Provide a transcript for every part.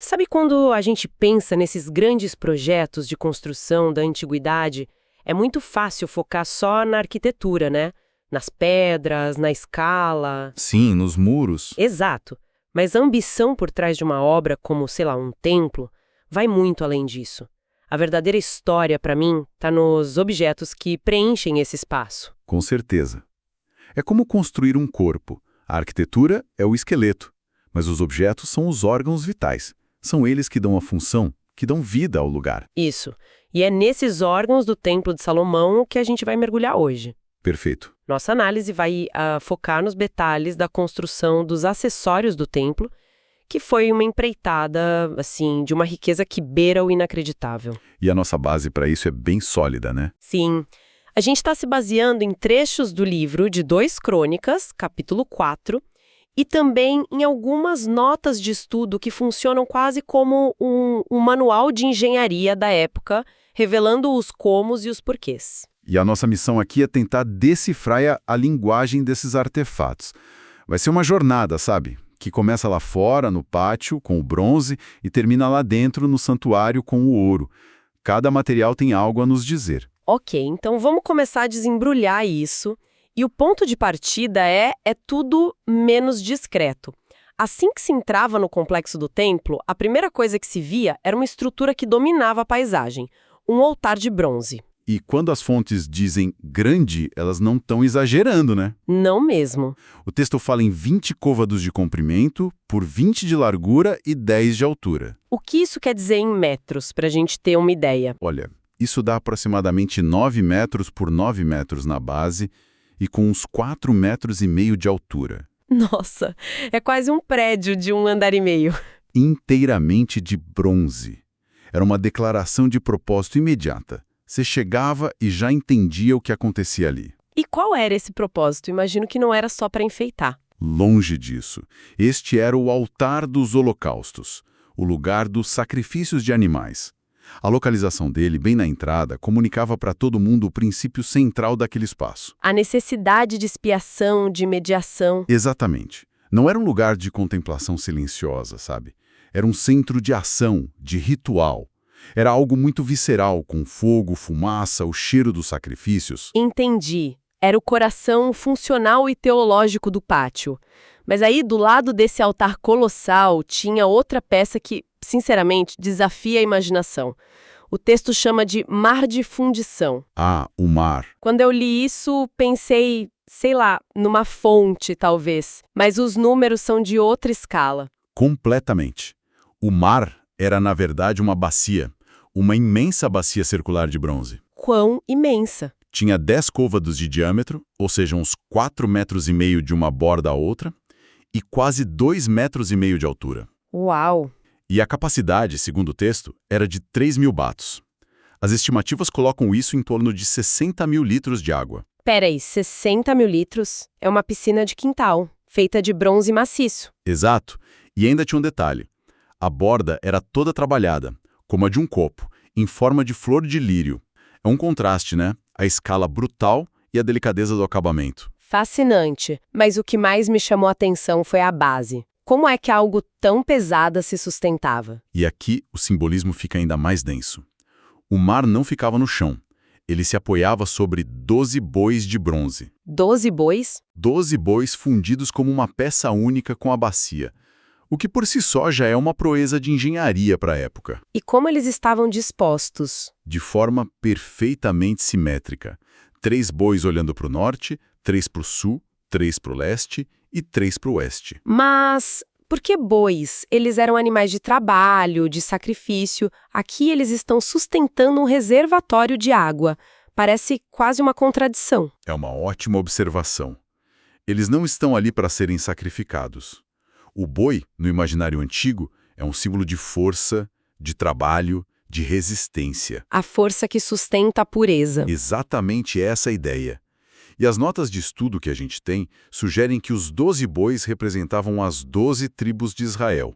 Sabe quando a gente pensa nesses grandes projetos de construção da antiguidade, é muito fácil focar só na arquitetura, né? Nas pedras, na escala. Sim, nos muros. Exato. Mas a ambição por trás de uma obra como, sei lá, um templo, vai muito além disso. A verdadeira história, para mim, está nos objetos que preenchem esse espaço. Com certeza. É como construir um corpo. A arquitetura é o esqueleto, mas os objetos são os órgãos vitais. São eles que dão a função, que dão vida ao lugar. Isso. E é nesses órgãos do Templo de Salomão que a gente vai mergulhar hoje. Perfeito. Nossa análise vai focar nos detalhes da construção dos acessórios do templo, que foi uma empreitada, assim, de uma riqueza que beira o inacreditável. E a nossa base para isso é bem sólida, né? Sim. A gente está se baseando em trechos do livro de 2 Crônicas, capítulo 4, e também em algumas notas de estudo que funcionam quase como um manual de engenharia da época, revelando os comos e os porquês. E a nossa missão aqui é tentar decifrar a linguagem desses artefatos. Vai ser uma jornada, sabe? Que começa lá fora, no pátio, com o bronze, e termina lá dentro, no santuário, com o ouro. Cada material tem algo a nos dizer. Ok, então vamos começar a desembrulhar isso. E o ponto de partida é tudo menos discreto. Assim que se entrava no complexo do templo, a primeira coisa que se via era uma estrutura que dominava a paisagem, um altar de bronze. E quando as fontes dizem grande, elas não estão exagerando, né? Não mesmo. O texto fala em 20 côvados de comprimento, por 20 de largura e 10 de altura. O que isso quer dizer em metros, para a gente ter uma ideia? Olha, isso dá aproximadamente 9 metros por 9 metros na base e com uns 4,5 metros de altura. Nossa, é quase um prédio de 1,5 andar. Inteiramente de bronze. Era uma declaração de propósito imediata. Você chegava e já entendia o que acontecia ali. E qual era esse propósito? Imagino que não era só para enfeitar. Longe disso. Este era o altar dos holocaustos, o lugar dos sacrifícios de animais. A localização dele, bem na entrada, comunicava para todo mundo o princípio central daquele espaço. A necessidade de expiação, de mediação. Exatamente. Não era um lugar de contemplação silenciosa, sabe? Era um centro de ação, de ritual. Era algo muito visceral, com fogo, fumaça, o cheiro dos sacrifícios. Entendi. Era o coração funcional e teológico do pátio. Mas aí, do lado desse altar colossal, tinha outra peça que, sinceramente, desafia a imaginação. O texto chama de mar de fundição. Ah, o mar. Quando eu li isso, pensei, sei lá, numa fonte, talvez. Mas os números são de outra escala. Completamente. O mar era, na verdade, uma bacia. Uma imensa bacia circular de bronze. Quão imensa! Tinha 10 côvados de diâmetro, ou seja, uns 4,5 metros de uma borda à outra, e quase 2,5 metros de altura. Uau! E a capacidade, segundo o texto, era de 3.000 batos. As estimativas colocam isso em torno de 60 mil litros de água. Peraí, 60 mil litros? É uma piscina de quintal, feita de bronze maciço. Exato. E ainda tinha um detalhe. A borda era toda trabalhada, como a de um copo, em forma de flor de lírio. É um contraste, né? A escala brutal e a delicadeza do acabamento. Fascinante, mas o que mais me chamou a atenção foi a base. Como é que algo tão pesado se sustentava? E aqui o simbolismo fica ainda mais denso. O mar não ficava no chão. Ele se apoiava sobre 12 bois de bronze. 12 bois? 12 bois fundidos como uma peça única com a bacia. O que por si só já é uma proeza de engenharia para a época. E como eles estavam dispostos? De forma perfeitamente simétrica. 3 bois olhando para o norte, 3 para o sul, 3 para o leste e 3 para o oeste. Mas por que bois? Eles eram animais de trabalho, de sacrifício. Aqui eles estão sustentando um reservatório de água. Parece quase uma contradição. É uma ótima observação. Eles não estão ali para serem sacrificados. O boi, no imaginário antigo, é um símbolo de força, de trabalho, de resistência. A força que sustenta a pureza. Exatamente essa a ideia. E as notas de estudo que a gente tem sugerem que os 12 bois representavam as 12 tribos de Israel,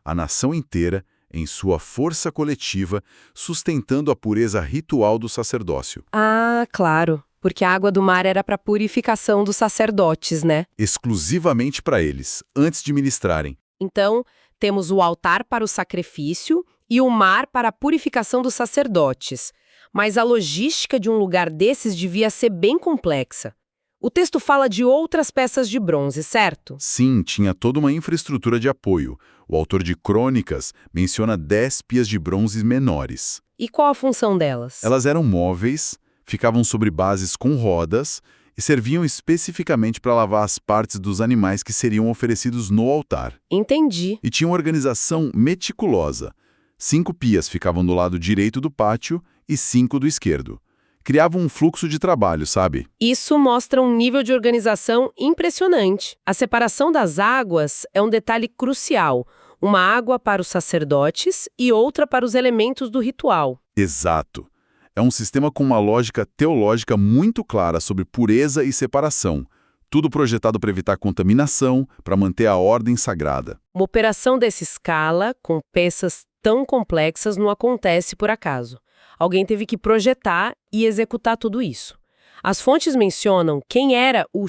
a nação inteira, em sua força coletiva, sustentando a pureza ritual do sacerdócio. Ah, claro. Porque a água do mar era para purificação dos sacerdotes, né? Exclusivamente para eles, antes de ministrarem. Então, Temos o altar para o sacrifício e o mar para a purificação dos sacerdotes. Mas a logística de um lugar desses devia ser bem complexa. O texto fala de outras peças de bronze, certo? Sim, tinha toda uma infraestrutura de apoio. O autor de Crônicas menciona 10 pias de bronze menores. E qual a função delas? Elas eram móveis, ficavam sobre bases com rodas e serviam especificamente para lavar as partes dos animais que seriam oferecidos no altar. Entendi. E tinha uma organização meticulosa. 5 pias ficavam do lado direito do pátio e 5 do esquerdo. Criavam um fluxo de trabalho, sabe? Isso mostra um nível de organização impressionante. A separação das águas é um detalhe crucial. Uma água para os sacerdotes e outra para os elementos do ritual. Exato. É um sistema com uma lógica teológica muito clara sobre pureza e separação. Tudo projetado para evitar contaminação, para manter a ordem sagrada. Uma operação dessa escala, com peças tão complexas, não acontece por acaso. Alguém teve que projetar e executar tudo isso. As fontes mencionam quem era o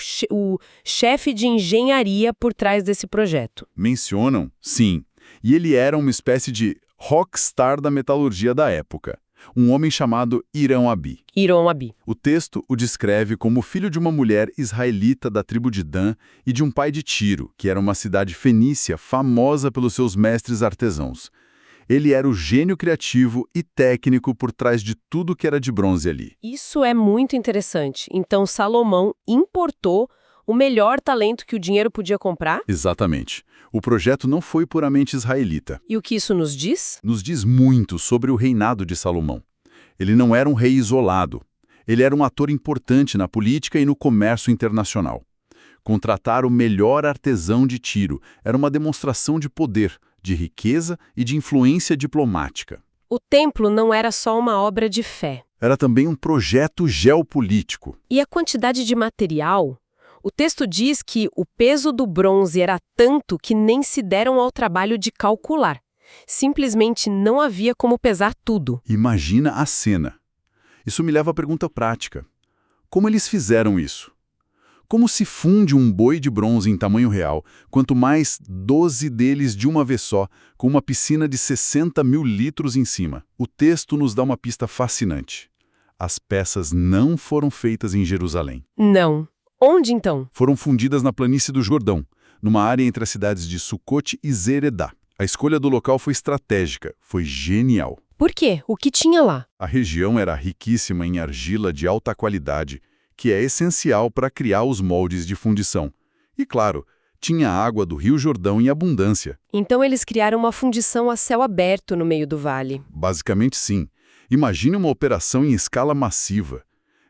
chefe de engenharia por trás desse projeto. Mencionam? Sim. E ele era uma espécie de rockstar da metalurgia da época. Um homem chamado Hiram Abi. Hiram Abi. O texto o descreve como filho de uma mulher israelita da tribo de Dan e de um pai de Tiro, que era uma cidade fenícia famosa pelos seus mestres artesãos. Ele era o gênio criativo e técnico por trás de tudo que era de bronze ali. Isso é muito interessante. Então Salomão importou o melhor talento que o dinheiro podia comprar? Exatamente. O projeto não foi puramente israelita. E o que isso nos diz? Nos diz muito sobre o reinado de Salomão. Ele não era um rei isolado. Ele era um ator importante na política e no comércio internacional. Contratar o melhor artesão de Tiro era uma demonstração de poder, de riqueza e de influência diplomática. O templo não era só uma obra de fé. Era também um projeto geopolítico. E a quantidade de material? O texto diz que o peso do bronze era tanto que nem se deram ao trabalho de calcular. Simplesmente não havia como pesar tudo. Imagina a cena. Isso me leva à pergunta prática. Como eles fizeram isso? Como se funde um boi de bronze em tamanho real, quanto mais 12 deles de uma vez só, com uma piscina de 60 mil litros em cima? O texto nos dá uma pista fascinante. As peças não foram feitas em Jerusalém. Não. Onde então? Foram fundidas na planície do Jordão, numa área entre as cidades de Sucote e Zeredá. A escolha do local foi estratégica, foi genial. Por quê? O que tinha lá? A região era riquíssima em argila de alta qualidade, que é essencial para criar os moldes de fundição. E, claro, tinha água do Rio Jordão em abundância. Então eles criaram uma fundição a céu aberto no meio do vale. Basicamente, sim. Imagine uma operação em escala massiva.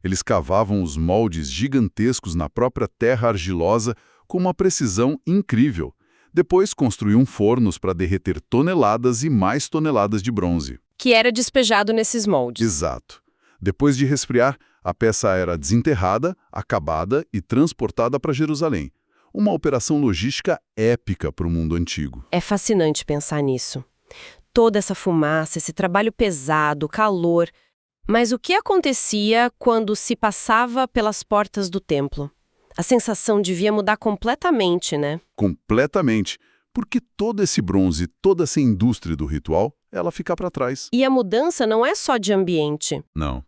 Eles cavavam os moldes gigantescos na própria terra argilosa com uma precisão incrível. Depois construíam fornos para derreter toneladas e mais toneladas de bronze. Que era despejado nesses moldes. Exato. Depois de resfriar, a peça era desenterrada, acabada e transportada para Jerusalém. Uma operação logística épica para o mundo antigo. É fascinante pensar nisso. Toda essa fumaça, esse trabalho pesado, calor. Mas o que acontecia quando se passava pelas portas do templo? A sensação devia mudar completamente, né? Completamente. Porque todo esse bronze, toda essa indústria do ritual, ela fica para trás. E a mudança não é só de ambiente. Não.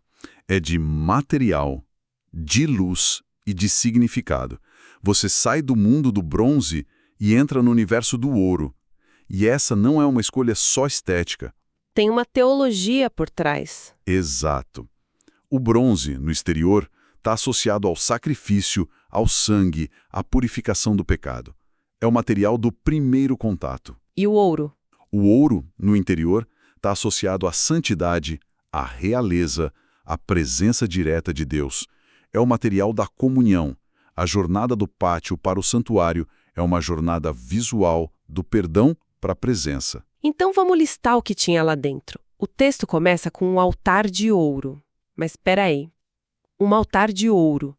É de material, de luz e de significado. Você sai do mundo do bronze e entra no universo do ouro. E essa não é uma escolha só estética. Tem uma teologia por trás. Exato. O bronze, no exterior, está associado ao sacrifício, ao sangue, à purificação do pecado. É o material do primeiro contato. E o ouro? O ouro, no interior, está associado à santidade, à realeza, à presença direta de Deus. É o material da comunhão. A jornada do pátio para o santuário é uma jornada visual do perdão para a presença. Então vamos listar o que tinha lá dentro. O texto começa com um altar de ouro. Mas espera aí. Um altar de ouro.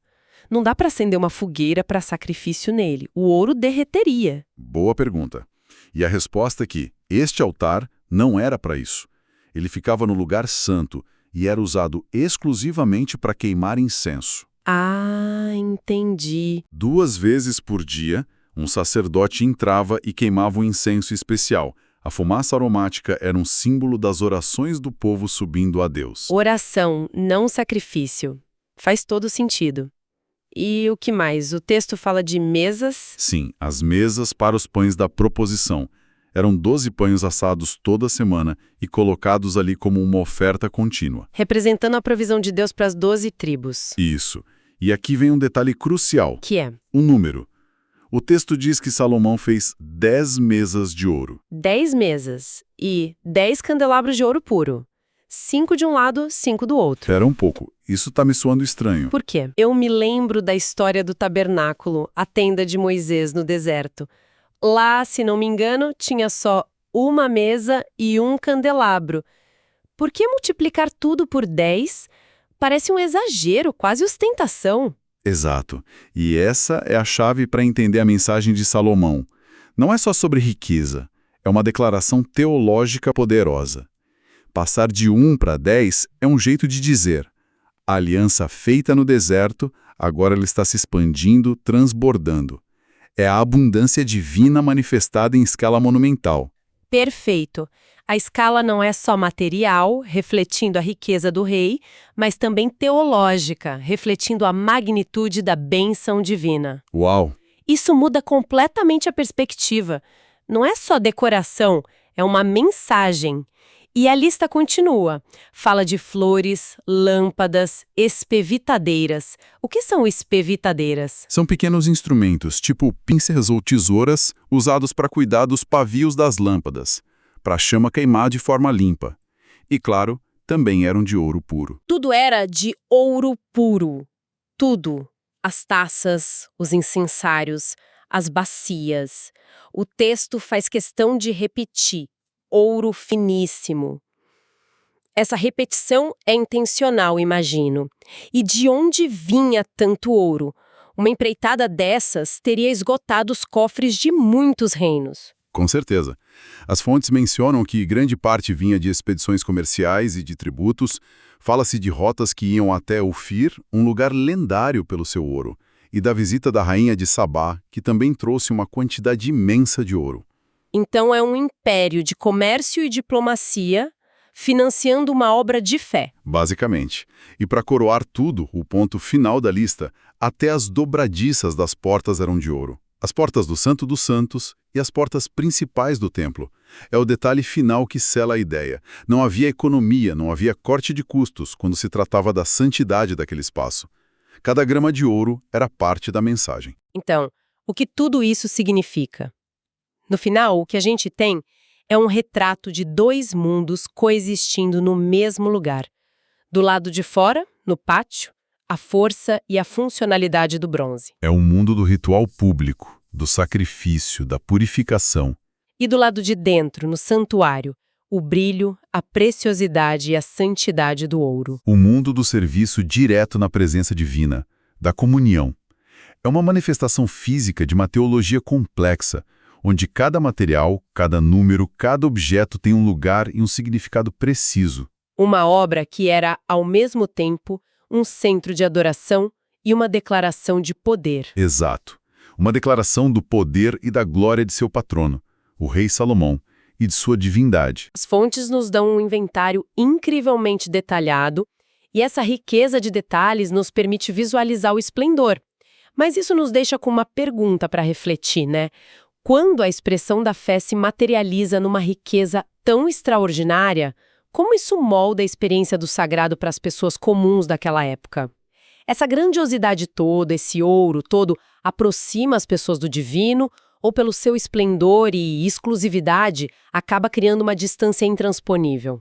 Não dá para acender uma fogueira para sacrifício nele. O ouro derreteria. Boa pergunta. E a resposta é que este altar não era para isso. Ele ficava no lugar santo e era usado exclusivamente para queimar incenso. Ah, entendi. 2 vezes por dia, Um sacerdote entrava e queimava um incenso especial. A fumaça aromática era um símbolo das orações do povo subindo a Deus. Oração, não sacrifício. Faz todo sentido. E o que mais? O texto fala de mesas? Sim, as mesas para os pães da proposição. Eram 12 pães assados toda semana e colocados ali como uma oferta contínua. Representando a provisão de Deus para as 12 tribos. Isso. E aqui vem um detalhe crucial. Que é? O número. O texto diz que Salomão fez 10 mesas de ouro. 10 mesas e 10 candelabros de ouro puro. 5 de um lado, 5 do outro. Espera um pouco, isso tá me soando estranho. Por quê? Eu me lembro da história do tabernáculo, a tenda de Moisés no deserto. Lá, se não me engano, tinha só uma mesa e um candelabro. Por que multiplicar tudo por 10? Parece um exagero, quase ostentação. Exato. E essa é a chave para entender a mensagem de Salomão. Não é só sobre riqueza, é uma declaração teológica poderosa. Passar de 1 para 10 é um jeito de dizer: a aliança feita no deserto, agora ela está se expandindo, transbordando. É a abundância divina manifestada em escala monumental. Perfeito. A escala não é só material, refletindo a riqueza do rei, mas também teológica, refletindo a magnitude da bênção divina. Uau! Isso muda completamente a perspectiva. Não é só decoração, é uma mensagem. E a lista continua. Fala de flores, lâmpadas, espevitadeiras. O que são espevitadeiras? São pequenos instrumentos, tipo pincers ou tesouras, usados para cuidar dos pavios das lâmpadas, para a chama queimar de forma limpa. E, claro, também eram de ouro puro. Tudo era de ouro puro. Tudo. As taças, os incensários, as bacias. O texto faz questão de repetir. Ouro finíssimo. Essa repetição é intencional, imagino. E de onde vinha tanto ouro? Uma empreitada dessas teria esgotado os cofres de muitos reinos. Com certeza. As fontes mencionam que grande parte vinha de expedições comerciais e de tributos. Fala-se de rotas que iam até Ofir, um lugar lendário pelo seu ouro, e da visita da rainha de Sabá, que também trouxe uma quantidade imensa de ouro. Então é um império de comércio e diplomacia financiando uma obra de fé. Basicamente. E para coroar tudo, o ponto final da lista, até as dobradiças das portas eram de ouro. As portas do Santo dos Santos e as portas principais do templo. É o detalhe final que sela a ideia. Não havia economia, não havia corte de custos quando se tratava da santidade daquele espaço. Cada grama de ouro era parte da mensagem. Então, o que tudo isso significa? No final, o que a gente tem é um retrato de dois mundos coexistindo no mesmo lugar. Do lado de fora, no pátio, a força e a funcionalidade do bronze. É um mundo do ritual público, do sacrifício, da purificação. E do lado de dentro, no santuário, o brilho, a preciosidade e a santidade do ouro. O mundo do serviço direto na presença divina, da comunhão. É uma manifestação física de uma teologia complexa, onde cada material, cada número, cada objeto tem um lugar e um significado preciso. Uma obra que era, ao mesmo tempo, um centro de adoração e uma declaração de poder. Exato. Uma declaração do poder e da glória de seu patrono, o rei Salomão, e de sua divindade. As fontes nos dão um inventário incrivelmente detalhado e essa riqueza de detalhes nos permite visualizar o esplendor. Mas isso nos deixa com uma pergunta para refletir, né? Quando a expressão da fé se materializa numa riqueza tão extraordinária, como isso molda a experiência do sagrado para as pessoas comuns daquela época? Essa grandiosidade toda, esse ouro todo, aproxima as pessoas do divino ou pelo seu esplendor e exclusividade, acaba criando uma distância intransponível?